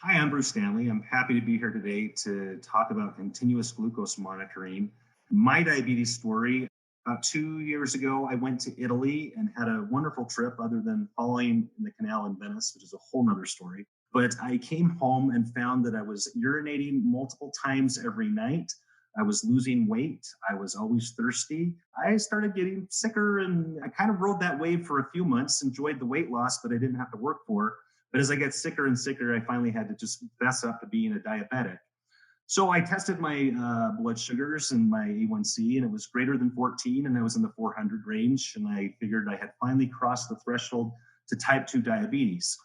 Hi, I'm Bruce Stanley. I'm happy to be here today to talk about continuous glucose monitoring. My diabetes story. About 2 years ago, I went to Italy and had a wonderful trip other than following in the canal in Venice, which is a whole nother story. But I came home and found that I was urinating multiple times every night. I was losing weight. I was always thirsty. I started getting sicker and I kind of rode that wave for a few months, enjoyed the weight loss that I didn't have to work for. But as I got sicker and sicker, I finally had to just fess up to being a diabetic. So I tested my blood sugars and my A1C, and it was greater than 14, and I was in the 400 range. And I figured I had finally crossed the threshold to type 2 diabetes.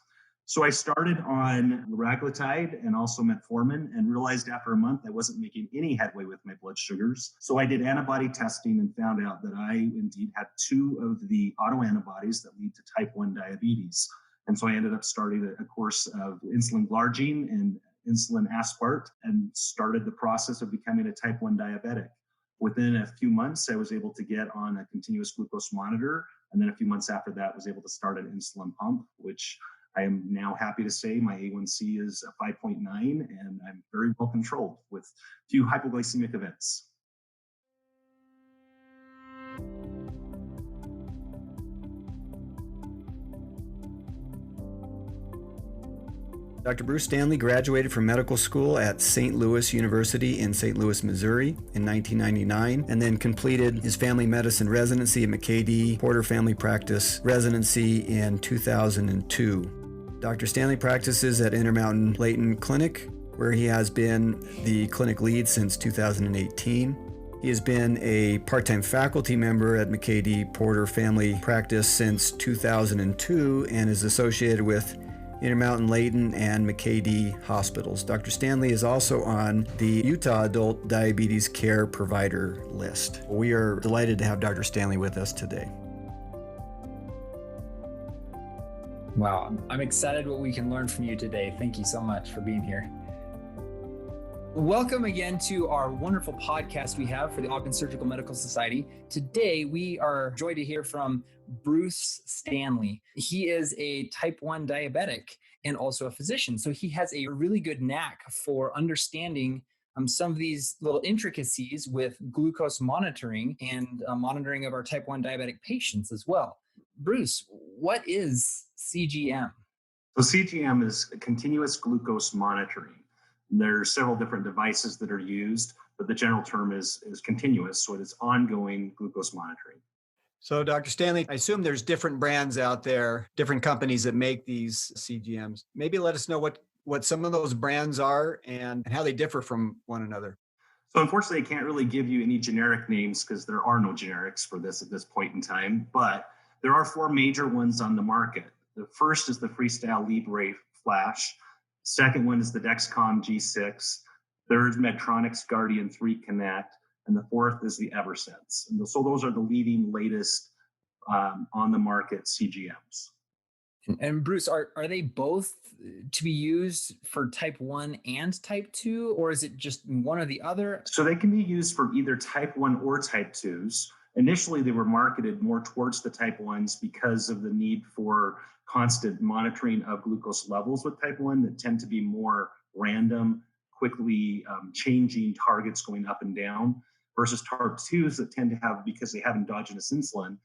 So I started on liraglutide and also metformin and realized after a month I wasn't making any headway with my blood sugars. So I did antibody testing and found out that I indeed had two of the autoantibodies that lead to type 1 diabetes. And so I ended up starting a course of insulin glargine and insulin aspart and started the process of becoming a type 1 diabetic. Within a few months, I was able to get on a continuous glucose monitor. And then a few months after that, was able to start an insulin pump, which I am now happy to say my A1C is a 5.9 and I'm very well controlled with few hypoglycemic events. Dr. Bruce Stanley graduated from medical school at St. Louis University in St. Louis, Missouri in 1999, and then completed his family medicine residency at McKay Porter Family Practice residency in 2002. Dr. Stanley practices at Intermountain Layton Clinic, where he has been the clinic lead since 2018. He has been a part-time faculty member at McKay Porter Family Practice since 2002 and is associated with Intermountain Layton and McKay hospitals. Dr. Stanley is also on the Utah Adult Diabetes Care Provider list. We are delighted to have Dr. Stanley with us today. Wow, I'm excited what we can learn from you today. Thank you so much for being here. Welcome again to our wonderful podcast we have for the Ogden Surgical-Medical Society. Today, we are joyed to hear from Bruce Stanley. He is a type 1 diabetic and also a physician. So he has a really good knack for understanding some of these little intricacies with glucose monitoring and monitoring of our type 1 diabetic patients as well. Bruce, what is CGM? So CGM is continuous glucose monitoring. There are several different devices that are used, but the general term is continuous, so it is ongoing glucose monitoring. So, Dr. Stanley, I assume there's different brands out there, different companies that make these CGMs. Maybe let us know what some of those brands are and how they differ from one another. So unfortunately, I can't really give you any generic names because there are no generics for this at this point in time, but there are four major ones on the market. The first is the Freestyle Libre Flash. Second one is the Dexcom G6. Third, Medtronic's Guardian 3 Connect. And the fourth is the Eversense. And so those are the leading latest on the market CGMs. And Bruce, are they both to be used for type 1 and type 2, or is it just one or the other? So they can be used for either type 1 or type 2s. Initially, they were marketed more towards the type 1s because of the need for constant monitoring of glucose levels with type 1 that tend to be more random, quickly changing targets going up and down, versus type 2s that tend to have, because they have endogenous insulin,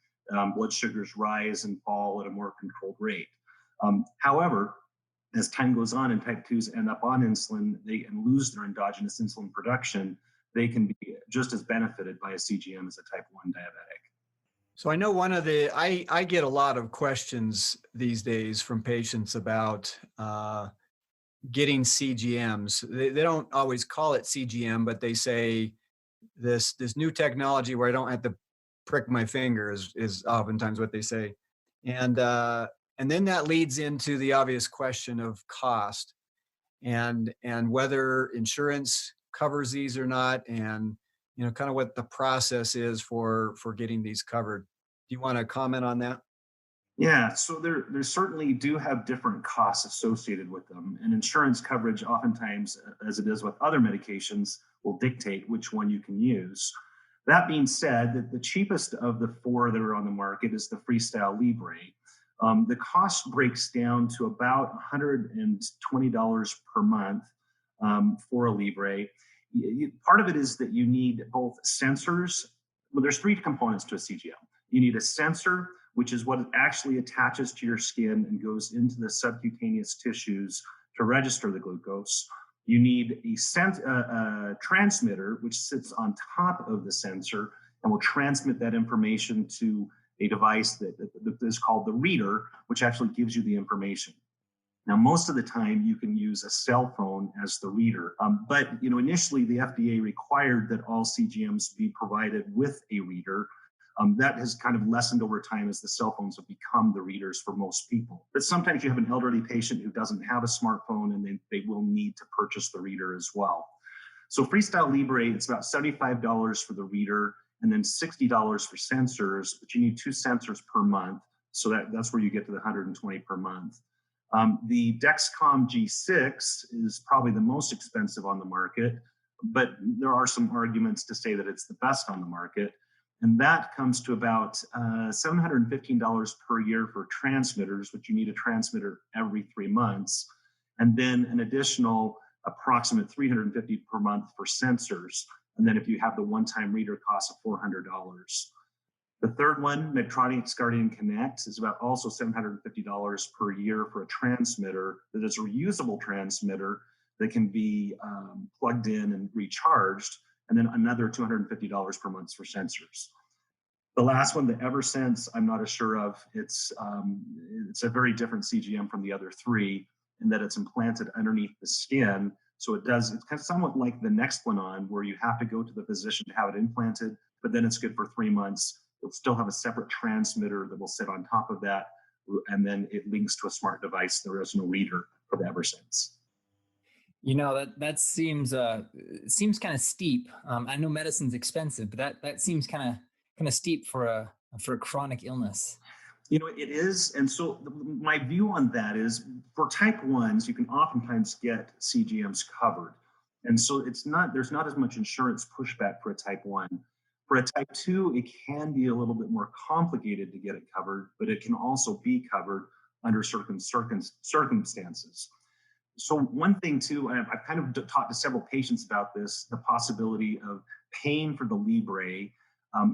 blood sugars rise and fall at a more controlled rate. However, as time goes on and type 2s end up on insulin, they can lose their endogenous insulin production. They can be just as benefited by a CGM as a type 1 diabetic. So I know I get a lot of questions these days from patients about getting CGMs. They don't always call it CGM, but they say this new technology where I don't have to prick my finger is oftentimes what they say. And then that leads into the obvious question of cost and whether insurance covers these or not, and kind of what the process is for getting these covered. Do you want to comment on that? Yeah, so there certainly do have different costs associated with them, and insurance coverage oftentimes, as it is with other medications, will dictate which one you can use. That being said, the cheapest of the four that are on the market is the Freestyle Libre. The cost breaks down to about $120 per month for a Libre. Part of it is that you need both sensors. Well, there's three components to a CGM. You need a sensor, which is what actually attaches to your skin and goes into the subcutaneous tissues to register the glucose. You need a transmitter, which sits on top of the sensor and will transmit that information to a device that is called the reader, which actually gives you the information. Now, most of the time, you can use a cell phone as the reader, but initially the FDA required that all CGMs be provided with a reader. That has kind of lessened over time as the cell phones have become the readers for most people. But sometimes you have an elderly patient who doesn't have a smartphone, and they will need to purchase the reader as well. So Freestyle Libre, it's about $75 for the reader, and then $60 for sensors, but you need two sensors per month. So that's where you get to the $120 per month. The Dexcom G6 is probably the most expensive on the market, but there are some arguments to say that it's the best on the market. And that comes to about $715 per year for transmitters, which you need a transmitter every 3 months. And then an additional approximate $350 per month for sensors. And then if you have the one-time reader, cost of $400. The third one, Medtronic's Guardian Connect, is about also $750 per year for a transmitter that is a reusable transmitter that can be plugged in and recharged, and then another $250 per month for sensors. The last one, the Eversense, I'm not as sure of. It's a very different CGM from the other three in that it's implanted underneath the skin. So it's kind of somewhat like the Nexplanon, where you have to go to the physician to have it implanted, but then it's good for 3 months. You'll still have a separate transmitter that will sit on top of that, and then it links to a smart device. There is no reader for the Eversense. That seems kind of steep. I know medicine's expensive, but that seems kind of steep for a chronic illness. It is. And so my view on that is for type 1s, you can oftentimes get CGMs covered. And so there's not as much insurance pushback for a type 1. For a type 2, it can be a little bit more complicated to get it covered, but it can also be covered under certain circumstances. So one thing too, I've kind of talked to several patients about this, the possibility of paying for the Libre,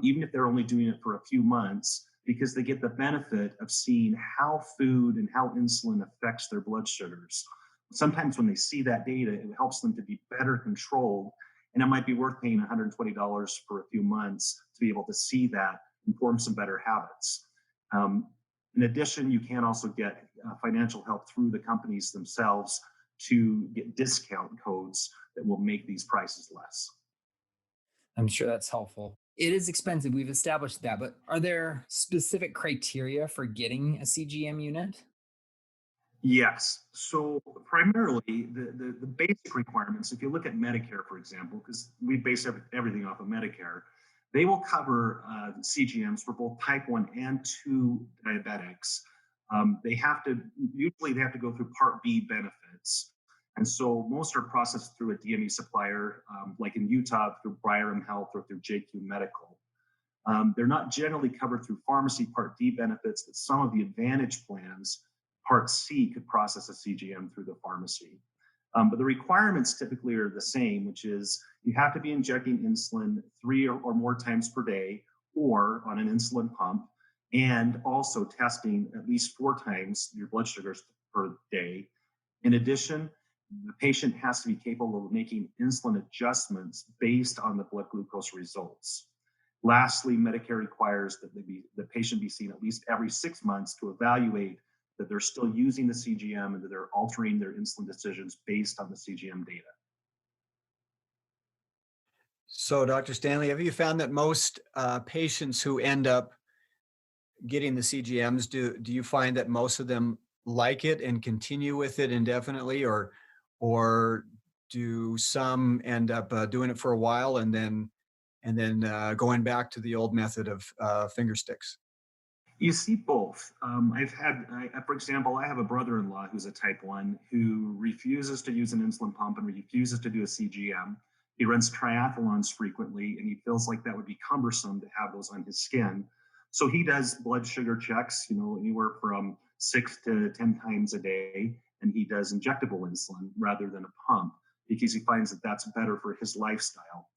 even if they're only doing it for a few months, because they get the benefit of seeing how food and how insulin affects their blood sugars. Sometimes when they see that data, it helps them to be better controlled, and it might be worth paying $120 for a few months to be able to see that and form some better habits. In addition, you can also get financial help through the companies themselves to get discount codes that will make these prices less. I'm sure that's helpful. It is expensive. We've established that, but are there specific criteria for getting a CGM unit? Yes. So primarily the basic requirements, if you look at Medicare, for example, because we base everything off of Medicare, they will cover CGMs for both type 1 and 2 diabetics. Usually they have to go through Part B benefits. And so most are processed through a DME supplier, like in Utah, through Briram Health or through JQ Medical. They're not generally covered through pharmacy Part D benefits, but some of the Advantage plans, Part C, could process a CGM through the pharmacy. But the requirements typically are the same, which is you have to be injecting insulin 3 or more times per day or on an insulin pump, and also testing at least 4 times your blood sugars per day. In addition, the patient has to be capable of making insulin adjustments based on the blood glucose results. Lastly, Medicare requires that the patient be seen at least every 6 months to evaluate that they're still using the CGM and that they're altering their insulin decisions based on the CGM data. So, Dr. Stanley, have you found that most patients who end up getting the CGMs, do you find that most of them like it and continue with it indefinitely, or do some end up doing it for a while and then going back to the old method of finger sticks? You see both. For example, I have a brother-in-law who's a type 1 who refuses to use an insulin pump and refuses to do a CGM. He runs triathlons frequently, and he feels like that would be cumbersome to have those on his skin. So he does blood sugar checks, anywhere from 6 to 10 times a day, and he does injectable insulin rather than a pump because he finds that that's better for his lifestyle.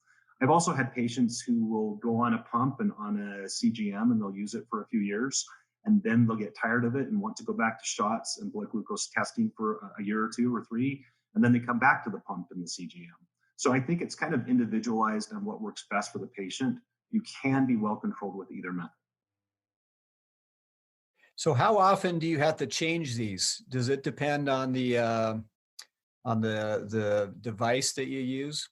I've also had patients who will go on a pump and on a CGM, and they'll use it for a few years, and then they'll get tired of it and want to go back to shots and blood glucose testing for a year or 2 or 3, and then they come back to the pump and the CGM. So I think it's kind of individualized on what works best for the patient. You can be well controlled with either method. So how often do you have to change these? Does it depend on the device that you use?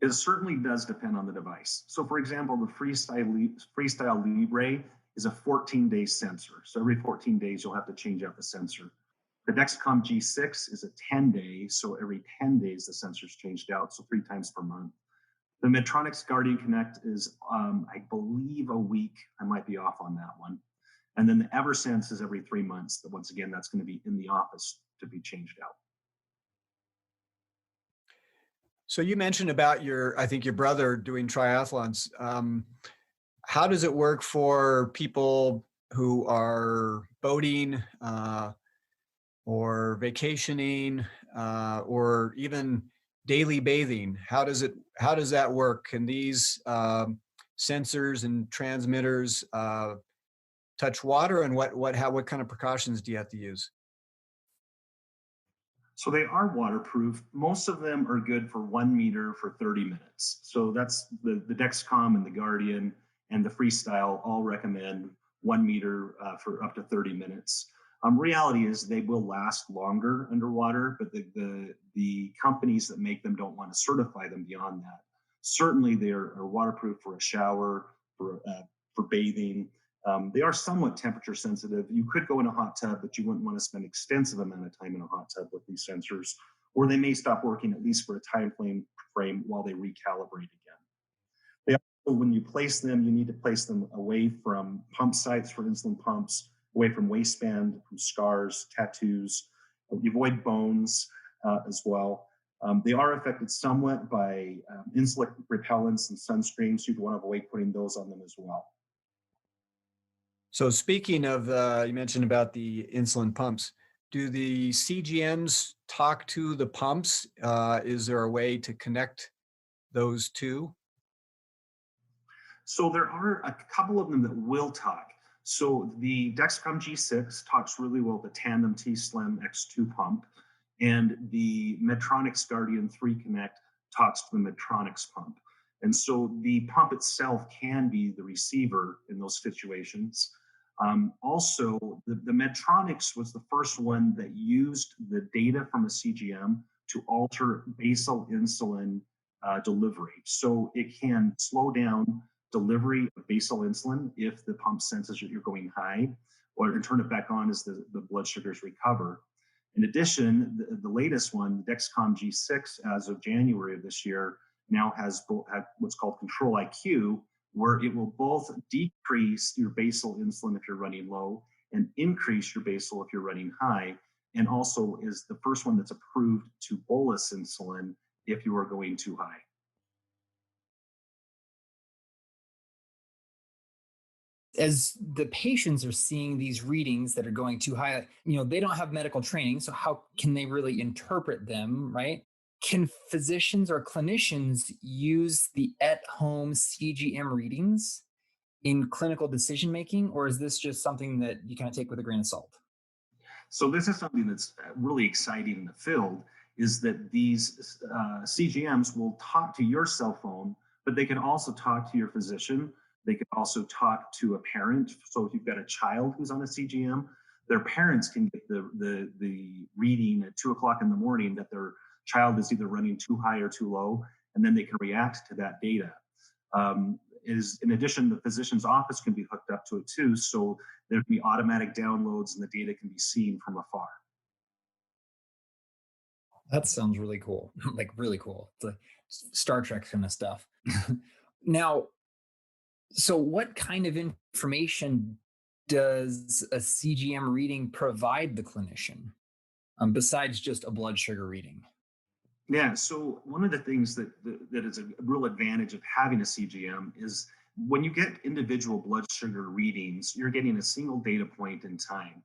It certainly does depend on the device. So for example, the Freestyle Libre is a 14-day sensor. So every 14 days, you'll have to change out the sensor. The Dexcom G6 is a 10-day. So every 10 days, the sensor's changed out. So 3 times per month. The Medtronic's Guardian Connect is, I believe, a week. I might be off on that one. And then the Eversense is every 3 months. But once again, that's going to be in the office to be changed out. So you mentioned about I think your brother doing triathlons. How does it work for people who are boating or vacationing or even daily bathing? How does that work? Can these sensors and transmitters touch water, and what kind of precautions do you have to use? So they are waterproof. Most of them are good for 1 meter for 30 minutes. So that's the Dexcom and the Guardian and the Freestyle all recommend 1 meter for up to 30 minutes. Reality is they will last longer underwater, but the companies that make them don't want to certify them beyond that. Certainly they are waterproof for a shower, for bathing. They are somewhat temperature sensitive. You could go in a hot tub, but you wouldn't want to spend extensive amount of time in a hot tub with these sensors, or they may stop working at least for a time frame while they recalibrate again. They also, when you place them, you need to place them away from pump sites for insulin pumps, away from waistband, from scars, tattoos. You avoid bones as well. They are affected somewhat by insulin repellents and sunscreens. So you'd want to avoid putting those on them as well. So speaking of, you mentioned about the insulin pumps. Do the CGMs talk to the pumps? Is there a way to connect those two? So there are a couple of them that will talk. So the Dexcom G6 talks really well with the Tandem T-Slim X2 pump, and the Medtronic's Guardian 3 Connect talks to the Medtronic's pump. And so the pump itself can be the receiver in those situations. Also, the Medtronics was the first one that used the data from a CGM to alter basal insulin delivery. So it can slow down delivery of basal insulin if the pump senses that you're going high, or turn it back on as the blood sugars recover. In addition, the latest one, the Dexcom G6, as of January of this year, now has what's called Control IQ, where it will both decrease your basal insulin if you're running low and increase your basal if you're running high, and also is the first one that's approved to bolus insulin if you are going too high. As the patients are seeing these readings that are going too high, they don't have medical training, so how can they really interpret them, right? Can physicians or clinicians use the at-home CGM readings in clinical decision-making, or is this just something that you kind of take with a grain of salt? So this is something that's really exciting in the field, is that these CGMs will talk to your cell phone, but they can also talk to your physician. They can also talk to a parent. So if you've got a child who's on a CGM, their parents can get the reading at 2 o'clock in the morning that their child is either running too high or too low, and then they can react to that data. In addition, the physician's office can be hooked up to it too, so there can be automatic downloads and the data can be seen from afar. That sounds really cool, like really cool. It's like Star Trek kind of stuff. Now, so what kind of information does a CGM reading provide the clinician besides just a blood sugar reading? Yeah, so one of the things that is a real advantage of having a CGM is When you get individual blood sugar readings, you're getting a single data point in time.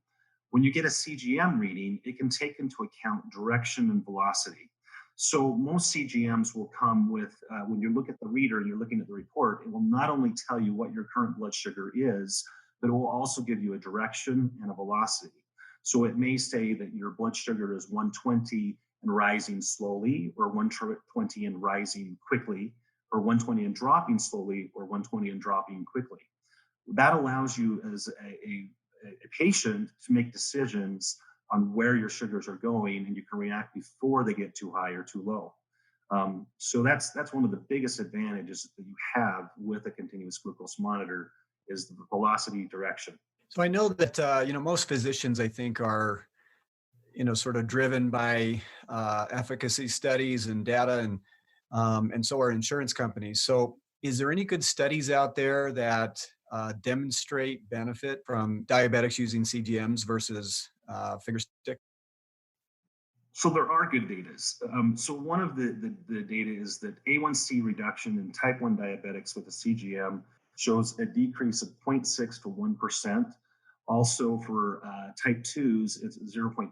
When you get a CGM reading, it can take into account direction and velocity. So most CGMs will come with, when you look at the reader and you're looking at the report, it will not only tell you what your current blood sugar is, but it will also give you a direction and a velocity. So it may say that your blood sugar is 120 and rising slowly, or 120 and rising quickly, or 120 and dropping slowly, or 120 and dropping quickly. That allows you as a patient to make decisions on where your sugars are going, and you can react before they get too high or too low. So that's one of the biggest advantages that you have with a continuous glucose monitor is the velocity direction. So I know that most physicians, I think, are sort of driven by efficacy studies and data, and so are insurance companies. So is there any good studies out there that demonstrate benefit from diabetics using CGMs versus finger stick? So there are good data. So one of the data is that A1C reduction in type 1 diabetics with a CGM shows a decrease of 0.6 to 1%. Also for type 2s, it's 0.3%,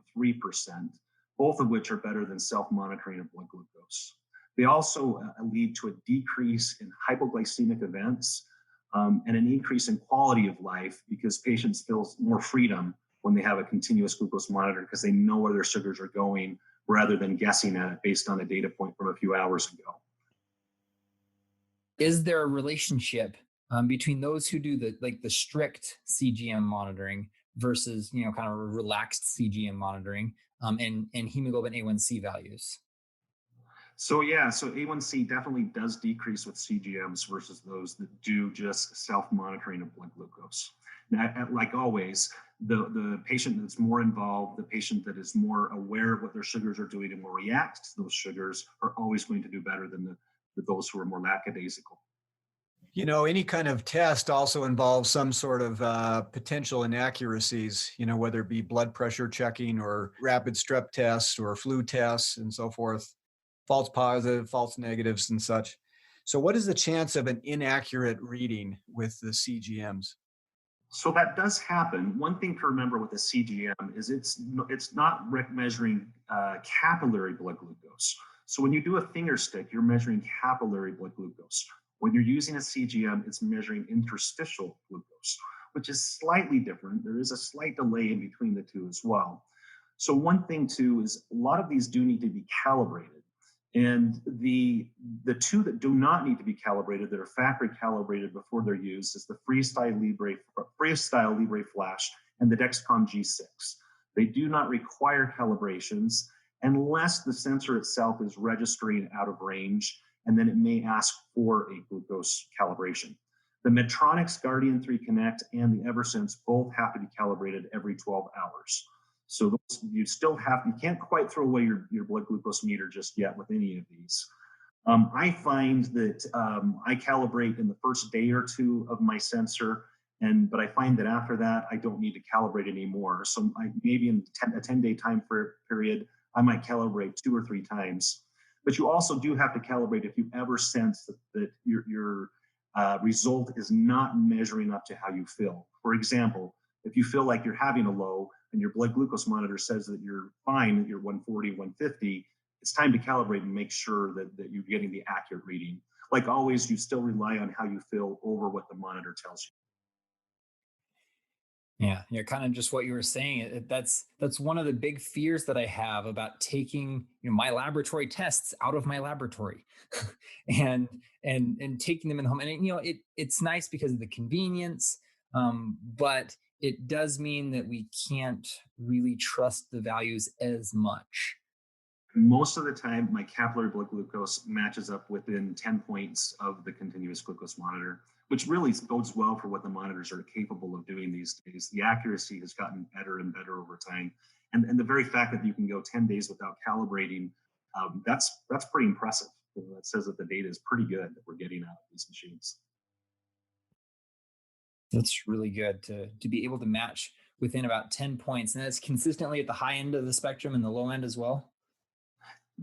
both of which are better than self-monitoring of blood glucose. They also lead to a decrease in hypoglycemic events and an increase in quality of life because patients feel more freedom when they have a continuous glucose monitor because they know where their sugars are going rather than guessing at it based on a data point from a few hours ago. Is there a relationship between those who do the strict CGM monitoring versus kind of relaxed CGM monitoring and hemoglobin A1C values? So A1C definitely does decrease with CGMs versus those that do just self-monitoring of blood glucose. Now, like always, the patient that's more involved, the patient that is more aware of what their sugars are doing and will react to those sugars are always going to do better than those who are more lackadaisical. Any kind of test also involves some sort of potential inaccuracies, whether it be blood pressure checking or rapid strep tests or flu tests and so forth, false positive, false negatives and such. So what is the chance of an inaccurate reading with the CGMs? So that does happen. One thing to remember with a CGM is it's not measuring capillary blood glucose. So when you do a finger stick, you're measuring capillary blood glucose. When you're using a CGM, it's measuring interstitial glucose, which is slightly different. There is a slight delay in between the two as well. So one thing too is a lot of these do need to be calibrated. And the two that do not need to be calibrated, that are factory calibrated before they're used, is the Freestyle Libre Flash and the Dexcom G6. They do not require calibrations unless the sensor itself is registering out of range, and then it may ask for a glucose calibration. The Medtronic's Guardian 3 Connect and the Eversense both have to be calibrated every 12 hours. So you can't quite throw away your blood glucose meter just yet with any of these. I find that I calibrate in the first day or two of my sensor, but I find that after that, I don't need to calibrate anymore. So maybe in a 10-day time period, I might calibrate 2 or 3 times. But you also do have to calibrate if you ever sense that your result is not measuring up to how you feel. For example, if you feel like you're having a low and your blood glucose monitor says that you're fine, that you're 140, 150, it's time to calibrate and make sure that you're getting the accurate reading. Like always, you still rely on how you feel over what the monitor tells you. Yeah, kind of just what you were saying. That's one of the big fears that I have about taking my laboratory tests out of my laboratory and taking them in home. And it's nice because of the convenience, but it does mean that we can't really trust the values as much. Most of the time, my capillary blood glucose matches up within 10 points of the continuous glucose monitor, which really bodes well for what the monitors are capable of doing these days. The accuracy has gotten better and better over time. And the very fact that you can go 10 days without calibrating, that's pretty impressive. That says that the data is pretty good that we're getting out of these machines. That's really good to be able to match within about 10 points. And that's consistently at the high end of the spectrum and the low end as well.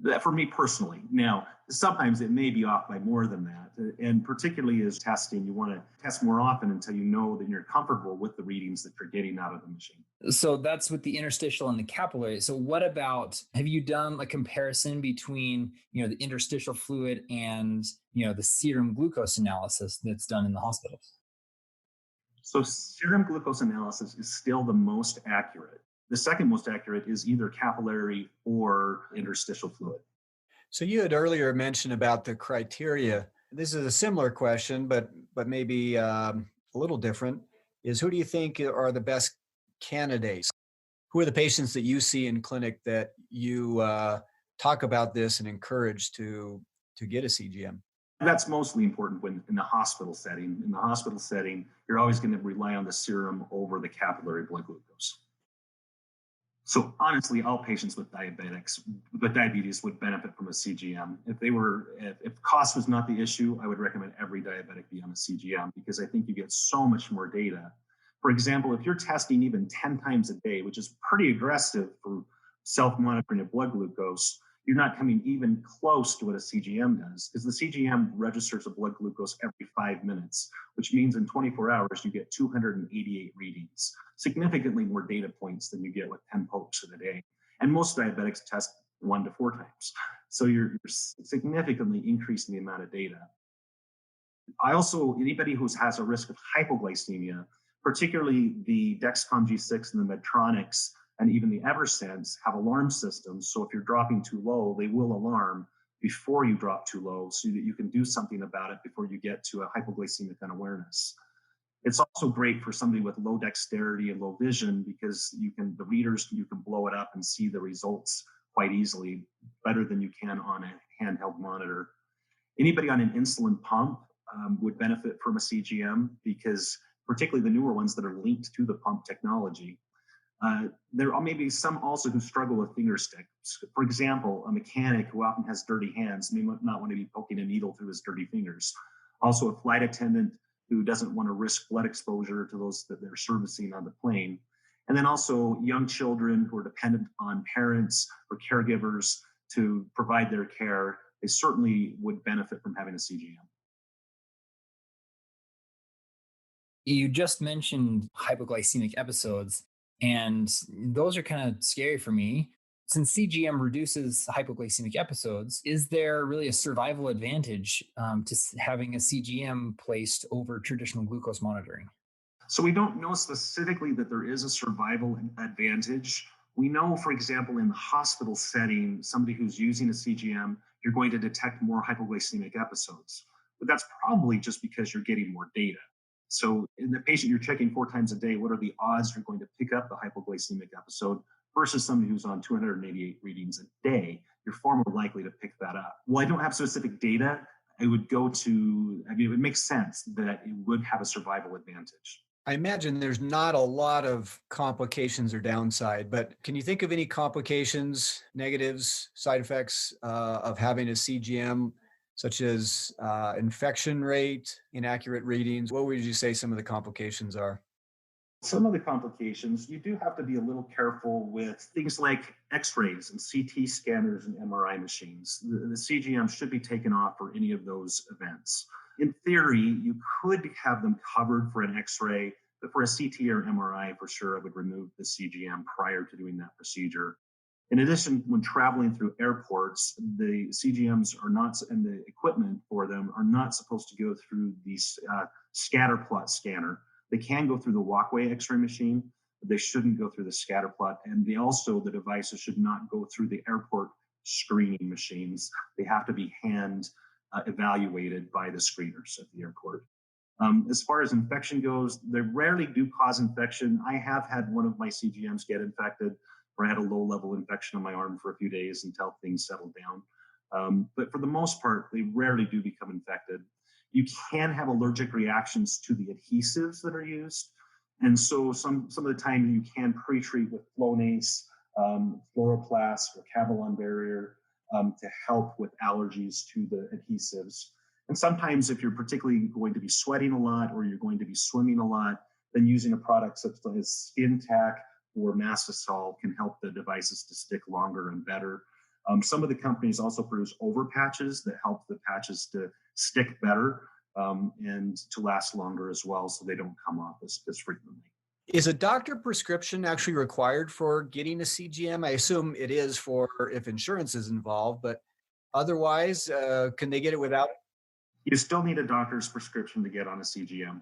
That for me personally. Now, sometimes it may be off by more than that. And particularly as testing, you want to test more often until you know that you're comfortable with the readings that you're getting out of the machine. So that's with the interstitial and the capillary. So what about, have you done a comparison between, the interstitial fluid and, the serum glucose analysis that's done in the hospitals? So serum glucose analysis is still the most accurate. The second most accurate is either capillary or interstitial fluid. So you had earlier mentioned about the criteria. This is a similar question, but maybe a little different. Is who do you think are the best candidates? Who are the patients that you see in clinic that you talk about this and encourage to get a CGM? That's mostly important when in the hospital setting. In the hospital setting, you're always going to rely on the serum over the capillary blood glucose. So honestly, all patients with diabetes would benefit from a CGM. If cost was not the issue, I would recommend every diabetic be on a CGM because I think you get so much more data. For example, if you're testing even 10 times a day, which is pretty aggressive for self-monitoring of blood glucose, you're not coming even close to what a CGM does because the CGM registers a blood glucose every 5 minutes, which means in 24 hours, you get 288 readings, significantly more data points than you get with 10 pokes in a day. And most diabetics test 1 to 4 times. So you're significantly increasing the amount of data. Anybody who has a risk of hypoglycemia, particularly the Dexcom G6 and the Medtronics, and even the Eversense have alarm systems. So if you're dropping too low, they will alarm before you drop too low so that you can do something about it before you get to a hypoglycemic unawareness. It's also great for somebody with low dexterity and low vision because you can blow it up and see the results quite easily, better than you can on a handheld monitor. Anybody on an insulin pump would benefit from a CGM because particularly the newer ones that are linked to the pump technology. There are maybe some also who struggle with finger sticks. For example, a mechanic who often has dirty hands may not want to be poking a needle through his dirty fingers. Also, a flight attendant who doesn't want to risk blood exposure to those that they're servicing on the plane. And then also young children who are dependent on parents or caregivers to provide their care. They certainly would benefit from having a CGM. You just mentioned hypoglycemic episodes. And those are kind of scary for me. Since CGM reduces hypoglycemic episodes, is there really a survival advantage to having a CGM placed over traditional glucose monitoring? So we don't know specifically that there is a survival advantage. We know, for example, in the hospital setting, somebody who's using a CGM, you're going to detect more hypoglycemic episodes. But that's probably just because you're getting more data. So in the patient you're checking 4 times a day, what are the odds you're going to pick up the hypoglycemic episode versus somebody who's on 288 readings a day? You're far more likely to pick that up. Well, I don't have specific data. It would make sense that it would have a survival advantage. I imagine there's not a lot of complications or downside, but can you think of any complications, negatives, side effects of having a CGM? Such as infection rate, inaccurate readings? What would you say some of the complications are? Some of the complications, you do have to be a little careful with things like x-rays and CT scanners and MRI machines. The CGM should be taken off for any of those events. In theory, you could have them covered for an x-ray, but for a CT or MRI, for sure, I would remove the CGM prior to doing that procedure. In addition, when traveling through airports, the CGMs are not, and the equipment for them are not supposed to go through the scatter plot scanner. They can go through the walkway x-ray machine, but they shouldn't go through the scatter plot. And the devices should not go through the airport screening machines. They have to be hand evaluated by the screeners at the airport. As far as infection goes, they rarely do cause infection. I have had one of my CGMs get infected, where I had a low-level infection on my arm for a few days until things settled down. But for the most part, they rarely do become infected. You can have allergic reactions to the adhesives that are used. And so some of the time you can pre-treat with Flonase, Fluoroplast, or Cavalon barrier to help with allergies to the adhesives. And sometimes if you're particularly going to be sweating a lot or you're going to be swimming a lot, then using a product such as Skin Tack or Mastisol can help the devices to stick longer and better. Some of the companies also produce over patches that help the patches to stick better and to last longer as well, so they don't come off as frequently. Is a doctor prescription actually required for getting a CGM? I assume it is for if insurance is involved, but otherwise, can they get it without? You still need a doctor's prescription to get on a CGM.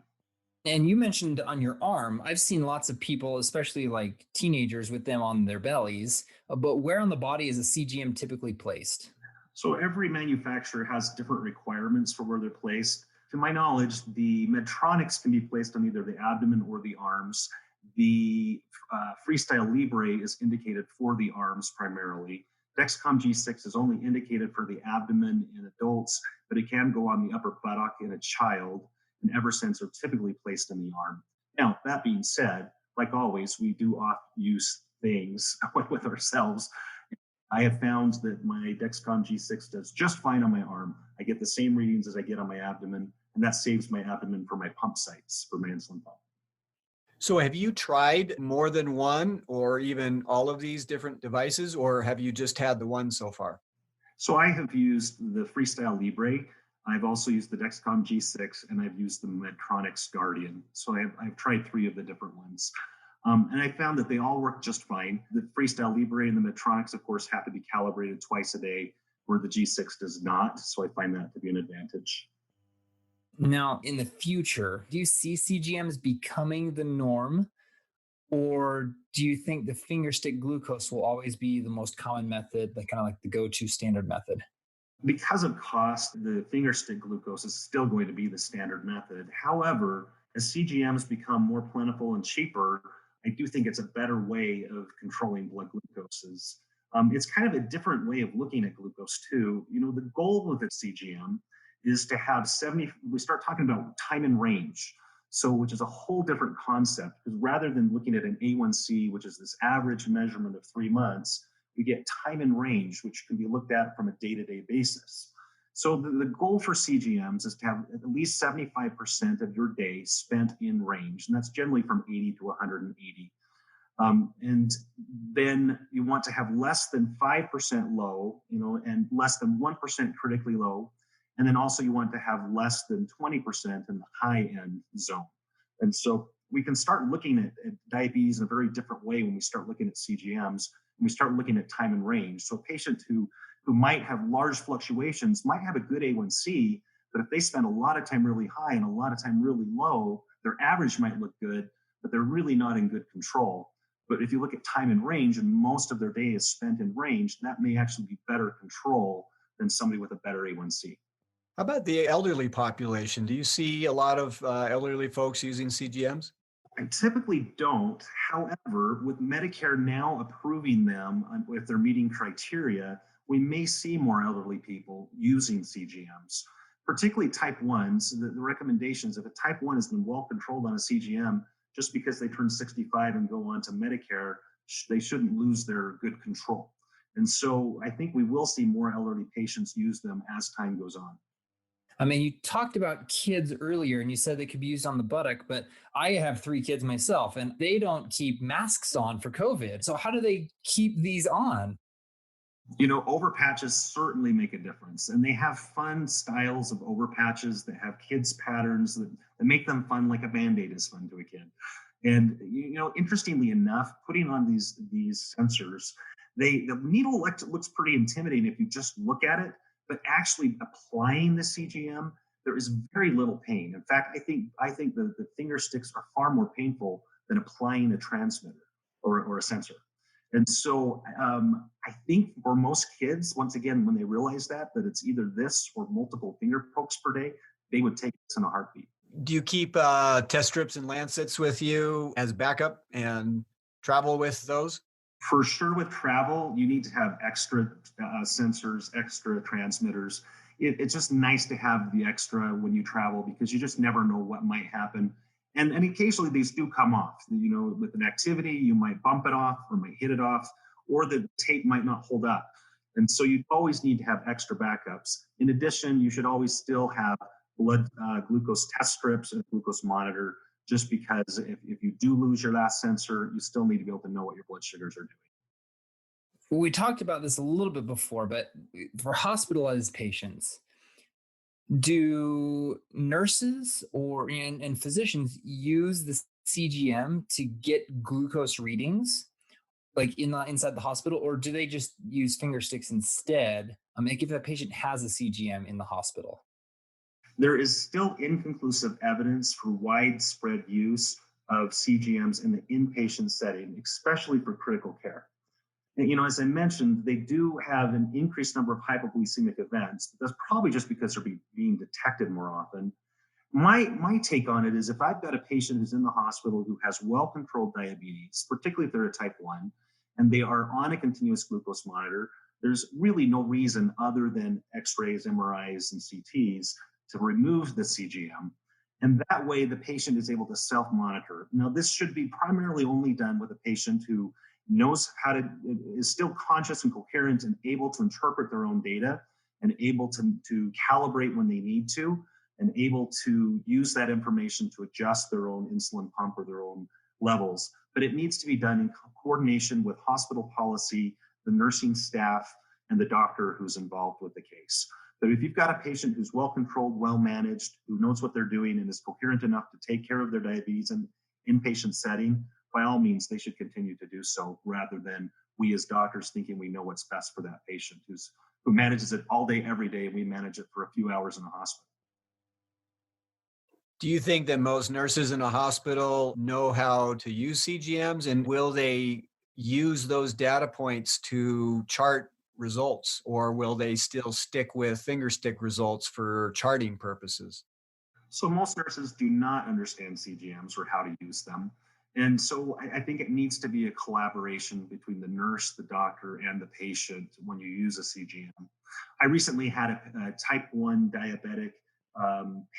And you mentioned on your arm, I've seen lots of people, especially like teenagers with them on their bellies, but where on the body is a CGM typically placed? So every manufacturer has different requirements for where they're placed. To my knowledge, the Medtronics can be placed on either the abdomen or the arms. The Freestyle Libre is indicated for the arms primarily. Dexcom G6 is only indicated for the abdomen in adults, but it can go on the upper buttock in a child. And Eversense are typically placed in the arm. Now, that being said, like always, we do oft-use things with ourselves. I have found that my Dexcom G6 does just fine on my arm. I get the same readings as I get on my abdomen, and that saves my abdomen for my pump sites for my insulin pump. So have you tried more than one or even all of these different devices, or have you just had the one so far? So I have used the Freestyle Libre. I've also used the Dexcom G6, and I've used the Medtronics Guardian. So I've tried 3 of the different ones. And I found that they all work just fine. The Freestyle Libre and the Medtronics, of course, have to be calibrated twice a day, where the G6 does not. So I find that to be an advantage. Now, in the future, do you see CGMs becoming the norm? Or do you think the finger stick glucose will always be the most common method, like kind of like the go-to standard method? Because of cost, the finger stick glucose is still going to be the standard method. However, as CGMs become more plentiful and cheaper, I do think it's a better way of controlling blood glucoses. It's kind of a different way of looking at glucose too. You know, the goal with a CGM is to have 70, we start talking about time in range. So, which is a whole different concept, because rather than looking at an A1C, which is this average measurement of 3 months, we get time in range, which can be looked at from a day-to-day basis. So the goal for CGMs is to have at least 75% of your day spent in range, and that's generally from 80 to 180. And then you want to have less than 5% low, and less than 1% critically low. And then also you want to have less than 20% in the high end zone. And so we can start looking at diabetes in a very different way when we start looking at CGMs, and we start looking at time and range. So a patient who might have large fluctuations might have a good A1C, but if they spend a lot of time really high and a lot of time really low, their average might look good, but they're really not in good control. But if you look at time and range and most of their day is spent in range, that may actually be better control than somebody with a better A1C. How about the elderly population? Do you see a lot of elderly folks using CGMs? I typically don't. However, with Medicare now approving them if they're meeting criteria, we may see more elderly people using CGMs, particularly type 1s. The recommendations, if a type 1 has been well controlled on a CGM, just because they turn 65 and go on to Medicare, they shouldn't lose their good control. And so I think we will see more elderly patients use them as time goes on. I mean, you talked about kids earlier and you said they could be used on the buttock, but I have 3 kids myself and they don't keep masks on for COVID. So how do they keep these on? Over patches certainly make a difference, and they have fun styles of over patches that have kids patterns that make them fun, like a Band-Aid is fun to a kid. And, interestingly enough, putting on these sensors, the needle looks pretty intimidating if you just look at it. But actually applying the CGM, there is very little pain. In fact, I think the finger sticks are far more painful than applying a transmitter or a sensor. And so I think for most kids, once again, when they realize that it's either this or multiple finger pokes per day, they would take this in a heartbeat. Do you keep test strips and lancets with you as backup and travel with those? For sure, with travel, you need to have extra sensors, extra transmitters. It's just nice to have the extra when you travel, because you just never know what might happen. And occasionally these do come off. With an activity, you might bump it off or might hit it off, or the tape might not hold up. And so you always need to have extra backups. In addition, you should always still have blood glucose test strips and a glucose monitor, just because if you do lose your last sensor, you still need to be able to know what your blood sugars are doing. We talked about this a little bit before, but for hospitalized patients, do nurses and physicians use the CGM to get glucose readings, like inside the hospital, or do they just use finger sticks instead? If that patient has a CGM in the hospital. There is still inconclusive evidence for widespread use of CGMs in the inpatient setting, especially for critical care. And, as I mentioned, they do have an increased number of hypoglycemic events, but that's probably just because they're being detected more often. My take on it is, if I've got a patient who's in the hospital who has well-controlled diabetes, particularly if they're a type 1, and they are on a continuous glucose monitor, there's really no reason other than X-rays, MRIs, and CTs to remove the CGM. And that way, the patient is able to self-monitor. Now, this should be primarily only done with a patient who knows is still conscious and coherent and able to interpret their own data and able to calibrate when they need to, and able to use that information to adjust their own insulin pump or their own levels. But it needs to be done in coordination with hospital policy, the nursing staff, and the doctor who's involved with the case. But if you've got a patient who's well controlled, well managed, who knows what they're doing and is coherent enough to take care of their diabetes in inpatient setting, by all means, they should continue to do so, rather than we as doctors thinking we know what's best for that patient who manages it all day, every day, and we manage it for a few hours in the hospital. Do you think that most nurses in a hospital know how to use CGMs, and will they use those data points to chart results, or will they still stick with finger stick results for charting purposes? So most nurses do not understand CGMs or how to use them. And so I think it needs to be a collaboration between the nurse, the doctor, and the patient when you use a CGM. I recently had a type 1 diabetic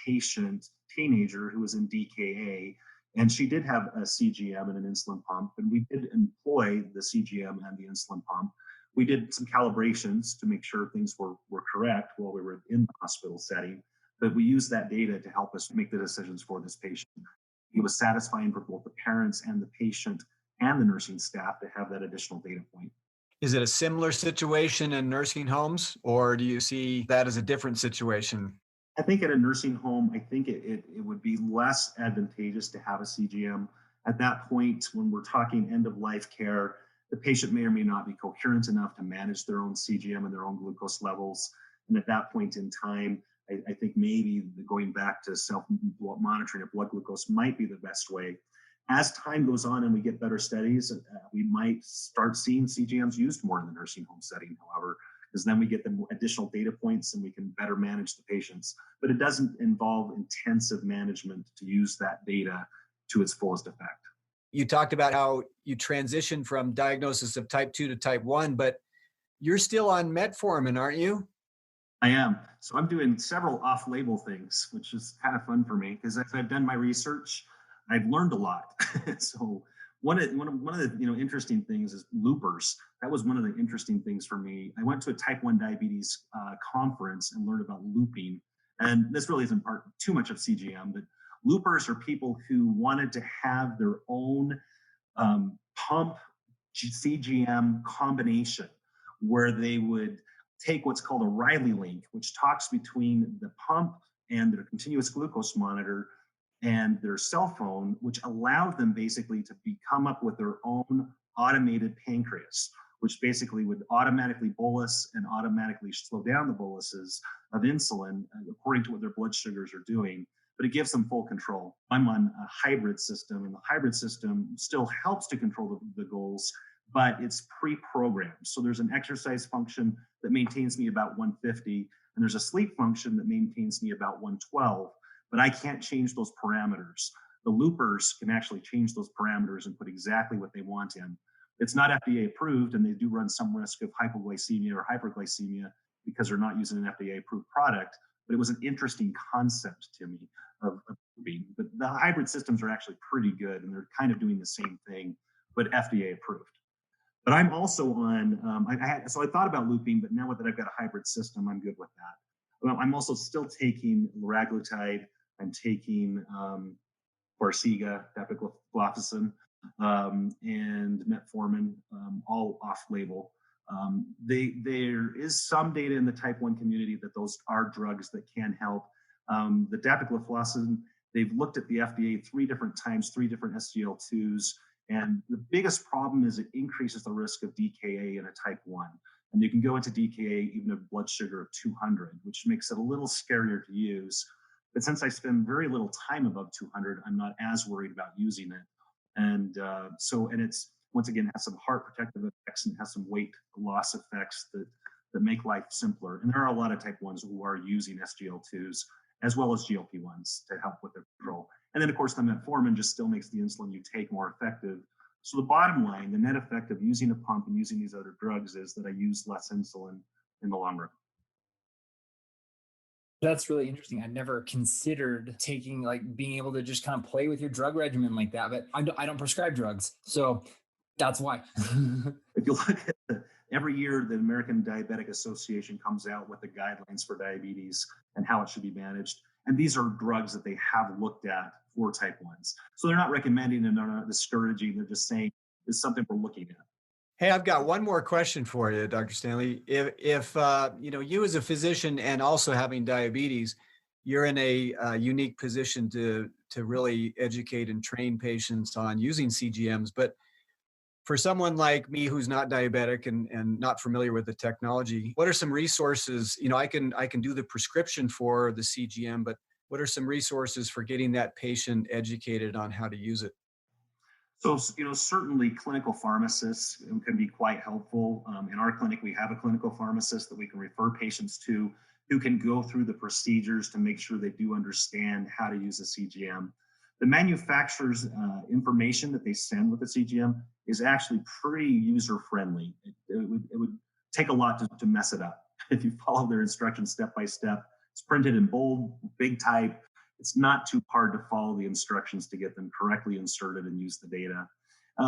patient, teenager, who was in DKA, and she did have a CGM and an insulin pump, and we did employ the CGM and the insulin pump. We did some calibrations to make sure things were correct while we were in the hospital setting, but we used that data to help us make the decisions for this patient. It was satisfying for both the parents and the patient and the nursing staff to have that additional data point. Is it a similar situation in nursing homes, or do you see that as a different situation? I think at a nursing home, I think it would be less advantageous to have a CGM. At that point, when we're talking end of life care, the patient may or may not be coherent enough to manage their own CGM and their own glucose levels. And at that point in time, I think maybe going back to self-monitoring of blood glucose might be the best way. As time goes on and we get better studies, we might start seeing CGMs used more in the nursing home setting, however, because then we get the additional data points and we can better manage the patients. But it doesn't involve intensive management to use that data to its fullest effect. You talked about how you transitioned from diagnosis of type 2 to type 1, but you're still on metformin, aren't you? I am. So I'm doing several off-label things, which is kind of fun for me because as I've done my research, I've learned a lot. So one of the interesting things is loopers. That was one of the interesting things for me. I went to a type 1 diabetes conference and learned about looping. And this really isn't too much of CGM, but loopers are people who wanted to have their own pump CGM combination where they would take what's called a Riley link, which talks between the pump and their continuous glucose monitor and their cell phone, which allowed them basically to come up with their own automated pancreas, which basically would automatically bolus and automatically slow down the boluses of insulin according to what their blood sugars are doing. But it gives them full control. I'm on a hybrid system, and the hybrid system still helps to control the goals, but it's pre-programmed. So there's an exercise function that maintains me about 150, and there's a sleep function that maintains me about 112, but I can't change those parameters. The loopers can actually change those parameters and put exactly what they want in. It's not FDA approved, and they do run some risk of hypoglycemia or hyperglycemia because they're not using an FDA approved product, but it was an interesting concept to me of looping. But the hybrid systems are actually pretty good, and they're kind of doing the same thing, but FDA approved. But I'm also on, so I thought about looping, but now that I've got a hybrid system, I'm good with that. Well, I'm also still taking liraglutide. I'm taking Farxiga, dapagliflozin, and metformin, all off-label. There is some data in the type 1 community that those are drugs that can help. The dapagliflozin, they've looked at the FDA 3 different times, 3 different SGLT2s, and the biggest problem is it increases the risk of DKA in a type 1. And you can go into DKA even a blood sugar of 200, which makes it a little scarier to use. But since I spend very little time above 200, I'm not as worried about using it. And and it's, once again, has some heart protective effects and has some weight loss effects that make life simpler. And there are a lot of type 1s who are using SGLT2s as well as GLP-1s to help with their control. And then, of course, the metformin just still makes the insulin you take more effective. So the bottom line, the net effect of using a pump and using these other drugs is that I use less insulin in the long run. That's really interesting. I never considered taking, like, being able to just kind of play with your drug regimen like that, but I don't prescribe drugs. So that's why. If you look at every year, the American Diabetic Association comes out with the guidelines for diabetes and how it should be managed. And these are drugs that they have looked at for type 1s. So they're not recommending and they're not discouraging. They're just saying it's something we're looking at. Hey, I've got one more question for you, Dr. Stanley. If you as a physician and also having diabetes, you're in a unique position to really educate and train patients on using CGMs. But for someone like me who's not diabetic and not familiar with the technology, what are some resources? I can do the prescription for the CGM, but what are some resources for getting that patient educated on how to use it? So, certainly clinical pharmacists can be quite helpful. In our clinic, we have a clinical pharmacist that we can refer patients to who can go through the procedures to make sure they do understand how to use a CGM. The manufacturer's information that they send with the CGM is actually pretty user-friendly. It would take a lot to mess it up. If you follow their instructions step by step, it's printed in bold, big type. It's not too hard to follow the instructions to get them correctly inserted and use the data.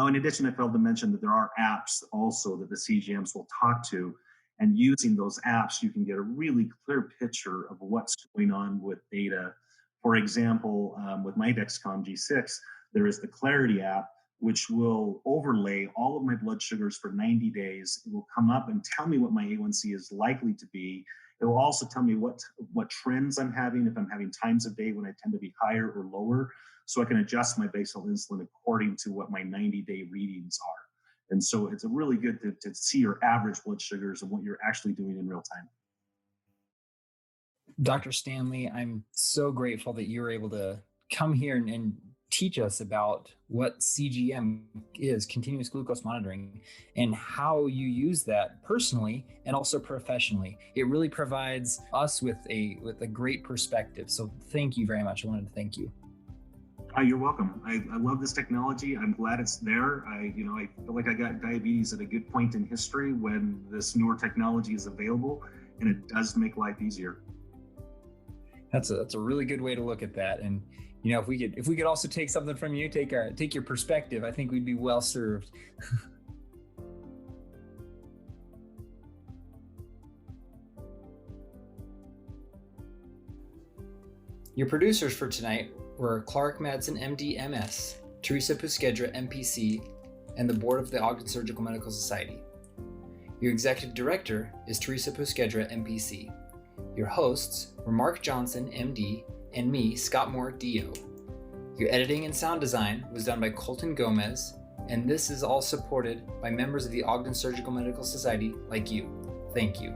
In addition, I failed to mention that there are apps also that the CGMs will talk to. And using those apps, you can get a really clear picture of what's going on with data. For example, with my Dexcom G6, there is the Clarity app, which will overlay all of my blood sugars for 90 days. It will come up and tell me what my A1C is likely to be. It will also tell me what trends I'm having, if I'm having times of day when I tend to be higher or lower, so I can adjust my basal insulin according to what my 90-day readings are. And so it's a really good to see your average blood sugars and what you're actually doing in real time. Dr. Stanley, I'm so grateful that you were able to come here and teach us about what CGM is, continuous glucose monitoring, and how you use that personally and also professionally. It really provides us with a great perspective. So thank you very much. I wanted to thank you. You're welcome. I love this technology. I'm glad it's there. I feel like I got diabetes at a good point in history when this newer technology is available, and it does make life easier. That's a really good way to look at that. And if we could also take something from you, take your perspective, I think we'd be well served. Your producers for tonight were Clark Madsen, MD, MS, Teresa Puskedra, MPC, and the board of the Ogden Surgical-Medical Society. Your executive director is Teresa Puskedra, MPC. Your hosts were Mark Johnson, MD, and me, Scott Moore, DO. Your editing and sound design was done by Colton Gomez, and this is all supported by members of the Ogden Surgical-Medical Society like you. Thank you.